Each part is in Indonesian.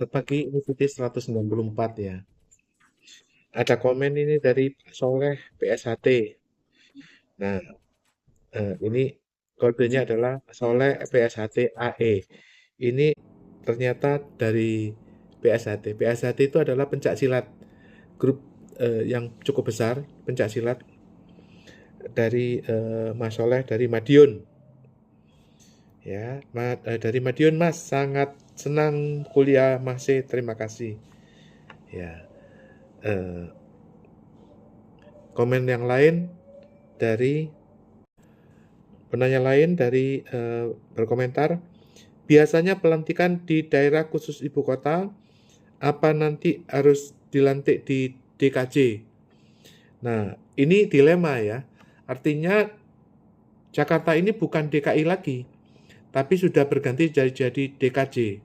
Pagi Uviti 194 ya. Ada komen ini dari Pak Soleh PSHT. Nah, ini kodenya adalah Soleh PSHT AE. Ini ternyata dari PSHT. PSHT itu adalah pencak silat, grup yang cukup besar, pencak silat dari Mas Soleh dari Madiun. Ya, dari Madiun Mas, sangat senang kuliah masih, terima kasih. Ya, eh, komen yang lain dari penanya lain dari berkomentar, biasanya pelantikan di daerah khusus ibu kota, apa nanti harus dilantik di DKJ? Nah, ini dilema ya. Artinya Jakarta ini bukan DKI lagi, tapi sudah berganti jadi DKJ,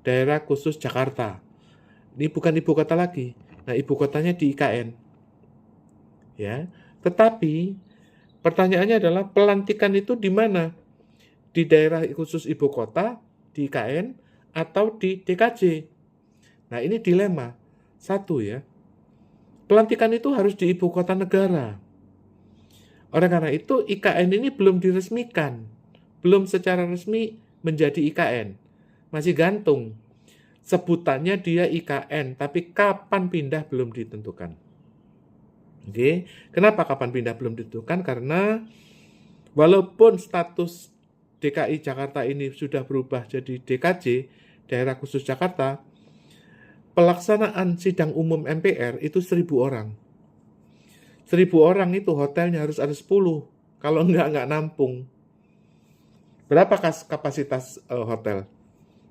daerah khusus Jakarta. Ini bukan ibu kota lagi. Nah, ibu kotanya di IKN. Ya. Tetapi pertanyaannya adalah pelantikan itu di mana? Di daerah khusus ibu kota, di IKN, atau di DKJ. Nah, ini dilema. Satu ya, pelantikan itu harus di ibu kota negara. Oleh karena itu, IKN ini belum diresmikan. Belum secara resmi menjadi IKN. Masih gantung. Sebutannya dia IKN, tapi kapan pindah belum ditentukan. Oke, kenapa kapan pindah belum ditentukan? Karena walaupun status DKI Jakarta ini sudah berubah jadi DKJ, daerah khusus Jakarta, pelaksanaan sidang umum MPR itu 1.000 orang. 1.000 orang itu hotelnya harus ada 10. Kalau nggak nampung. Berapa kapasitas hotel?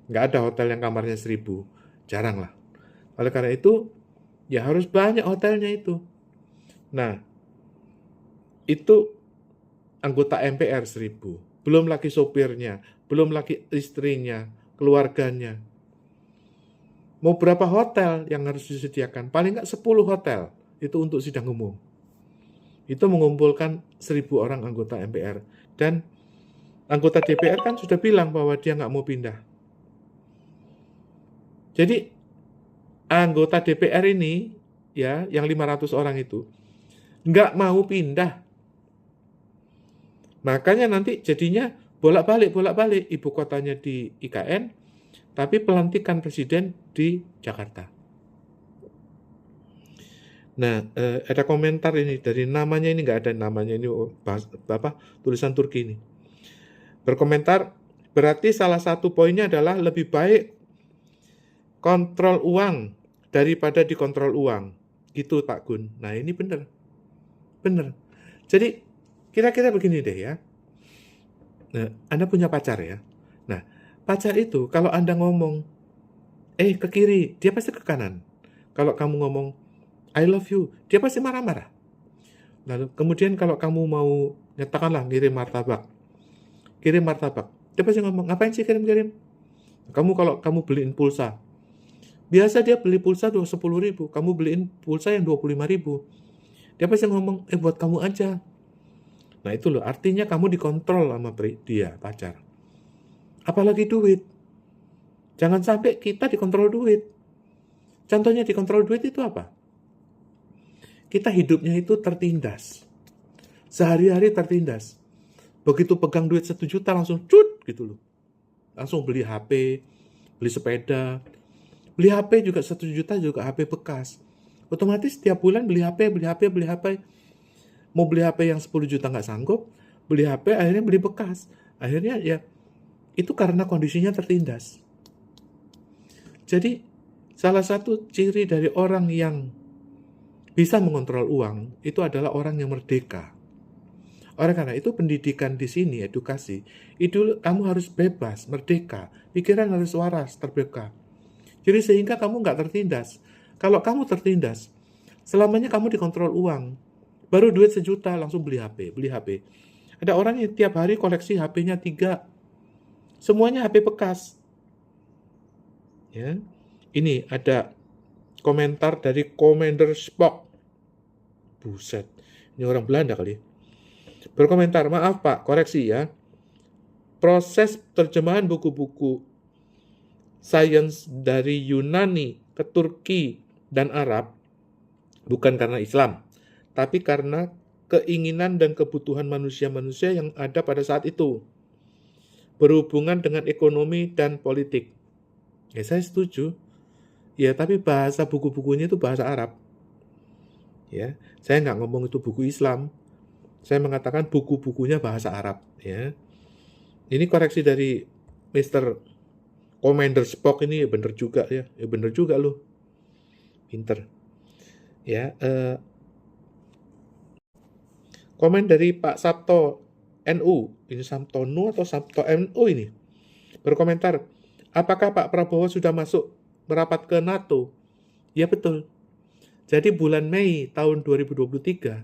Nggak ada hotel yang kamarnya 1.000. Jarang lah. Oleh karena itu, ya harus banyak hotelnya itu. Nah, itu anggota MPR 1.000. Belum lagi sopirnya, belum lagi istrinya, keluarganya. Mau berapa hotel yang harus disediakan? Paling nggak 10 hotel. Itu untuk sidang umum. Itu mengumpulkan 1.000 orang anggota MPR. Dan anggota DPR kan sudah bilang bahwa dia nggak mau pindah. Jadi anggota DPR ini, ya, yang 500 orang itu, nggak mau pindah. Makanya nanti jadinya bolak-balik. Ibu kotanya di IKN, tapi pelantikan presiden di Jakarta. Nah, ada komentar ini dari namanya ini nggak ada namanya ini tulisan Turki ini. Berkomentar, berarti salah satu poinnya adalah lebih baik kontrol uang daripada dikontrol uang. Gitu Pak Gun. Nah, ini benar. Benar. Jadi kira-kira begini deh ya. Nah, Anda punya pacar ya. Nah, pacar itu kalau Anda ngomong ke kiri, dia pasti ke kanan. Kalau kamu ngomong I love you, dia pasti marah-marah. Lalu kemudian kalau kamu mau nyatakanlah kirim martabak, dia pasti ngomong ngapain sih kirim-kirim? Kalau kamu beliin pulsa, biasa dia beli pulsa 10.000, kamu beliin pulsa yang 25.000, dia pasti ngomong buat kamu aja. Nah itu loh, artinya kamu dikontrol sama dia, pacar. Apalagi duit. Jangan sampai kita dikontrol duit. Contohnya dikontrol duit itu apa? Kita hidupnya itu tertindas. Sehari-hari tertindas. Begitu pegang duit 1 juta langsung cut gitu loh. Langsung beli HP, beli sepeda. Beli HP juga 1 juta juga HP bekas. Otomatis setiap bulan beli HP. Mau beli HP yang 10 juta nggak sanggup, beli HP akhirnya beli bekas. Akhirnya ya itu karena kondisinya tertindas. Jadi salah satu ciri dari orang yang bisa mengontrol uang itu adalah orang yang merdeka. Oleh karena itu pendidikan di sini, edukasi, itu kamu harus bebas, merdeka, pikiran harus waras, terbuka. Jadi sehingga kamu nggak tertindas. Kalau kamu tertindas, selamanya kamu dikontrol uang. Baru duit 1 juta langsung beli HP. Ada orang yang tiap hari koleksi HP-nya 3. Semuanya HP bekas. Ya. Ini ada komentar dari Commander Spock. Buset, ini orang Belanda kali. Berkomentar, maaf Pak, koreksi ya. Proses terjemahan buku-buku sains dari Yunani ke Turki dan Arab bukan karena Islam, tapi karena keinginan dan kebutuhan manusia-manusia yang ada pada saat itu, berhubungan dengan ekonomi dan politik. Ya saya setuju. Ya tapi bahasa buku-bukunya itu bahasa Arab. Ya, saya nggak ngomong itu buku Islam. Saya mengatakan buku-bukunya bahasa Arab. Ya, ini koreksi dari Mr. Commander Spock ini ya bener juga ya. Ya bener juga loh. Pinter. Ya, komen dari Pak Sabto NU. Ini Sabtono atau Sabto NU ini. Berkomentar, apakah Pak Prabowo sudah masuk merapat ke NATO? Ya betul. Jadi bulan Mei tahun 2023,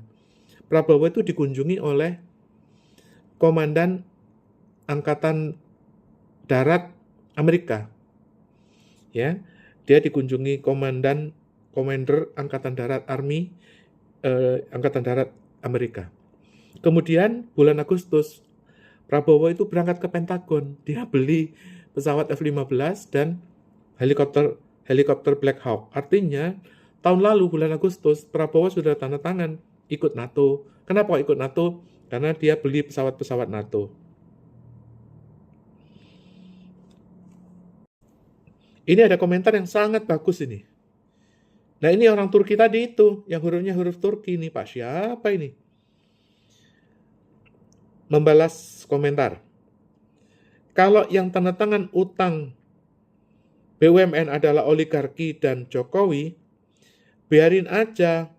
Prabowo itu dikunjungi oleh Komandan Angkatan Darat Amerika. Ya, dia dikunjungi Komander Angkatan Darat Army Angkatan Darat Amerika. Kemudian bulan Agustus, Prabowo itu berangkat ke Pentagon. Dia beli pesawat F-15 dan helikopter Black Hawk. Artinya, tahun lalu bulan Agustus, Prabowo sudah tanda tangan ikut NATO. Kenapa ikut NATO? Karena dia beli pesawat-pesawat NATO. Ini ada komentar yang sangat bagus ini. Nah ini orang Turki tadi itu, yang hurufnya huruf Turki ini. Pak siapa ini? Membalas komentar. Kalau yang tanda tangan utang BUMN adalah oligarki dan Jokowi, biarin aja.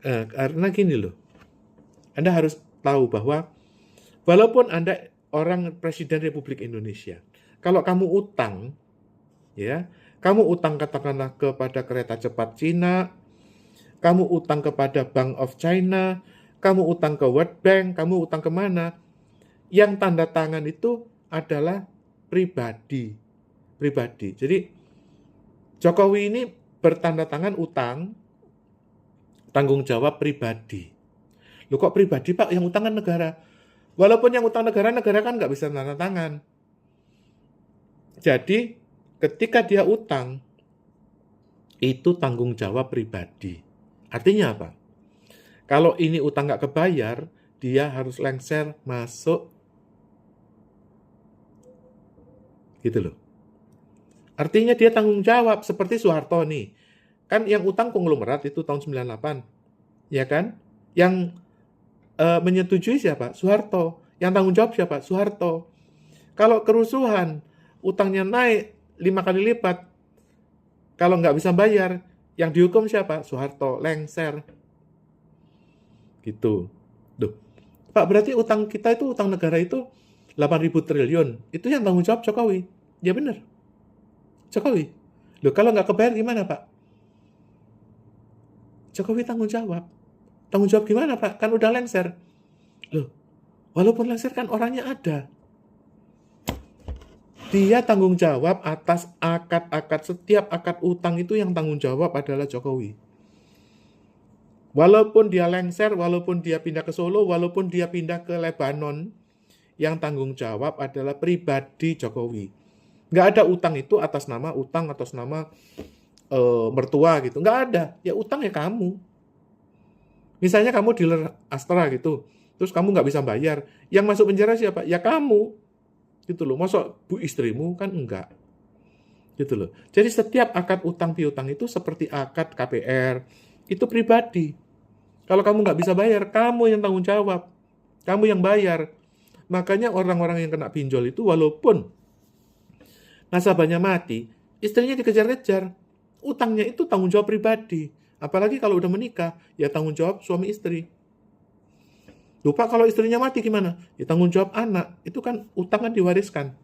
Karena gini loh, Anda harus tahu bahwa walaupun Anda orang Presiden Republik Indonesia, kalau kamu utang, ya, kamu utang katakanlah kepada kereta cepat Cina, kamu utang kepada Bank of China, kamu utang ke World Bank, kamu utang kemana, yang tanda tangan itu adalah pribadi. Jadi Jokowi ini bertanda tangan utang, tanggung jawab pribadi. Loh kok pribadi Pak, yang utang kan negara. Walaupun yang utang negara kan nggak bisa tanda tangan. Jadi ketika dia utang, itu tanggung jawab pribadi. Artinya apa? Kalau ini utang nggak kebayar, dia harus lengser masuk. Gitu loh. Artinya dia tanggung jawab, seperti Soeharto nih. Kan yang utang konglomerat itu tahun 98. Ya kan? Yang menyetujui siapa? Soeharto. Yang tanggung jawab siapa? Soeharto. Kalau kerusuhan, utangnya naik 5 kali lipat. Kalau nggak bisa bayar, yang dihukum siapa? Soeharto, lengser. Gitu. Duh. Pak, berarti utang kita itu, utang negara itu 8.000 triliun. Itu yang tanggung jawab Jokowi. Ya benar. Jokowi. Loh, kalau nggak kebayar gimana, Pak? Jokowi tanggung jawab. Tanggung jawab gimana, Pak? Kan udah lengser. Loh, walaupun lengser kan orangnya ada. Dia tanggung jawab atas akad-akad, setiap akad utang itu yang tanggung jawab adalah Jokowi. Walaupun dia lengser, walaupun dia pindah ke Solo, walaupun dia pindah ke Lebanon, yang tanggung jawab adalah pribadi Jokowi. Nggak ada utang itu atas nama mertua gitu. Nggak ada. Ya utang ya kamu. Misalnya kamu dealer Astra gitu, terus kamu nggak bisa bayar. Yang masuk penjara siapa? Ya kamu. Gitu loh. Masa bu istrimu kan enggak. Gitu loh. Jadi setiap akad utang piutang itu seperti akad KPR. Itu pribadi. Kalau kamu nggak bisa bayar, kamu yang tanggung jawab. Kamu yang bayar. Makanya orang-orang yang kena pinjol itu walaupun nasabahnya mati, istrinya dikejar-kejar. Utangnya itu tanggung jawab pribadi. Apalagi kalau udah menikah, ya tanggung jawab suami istri. Lupa kalau istrinya mati gimana? Ya tanggung jawab anak. Itu kan utang kan diwariskan.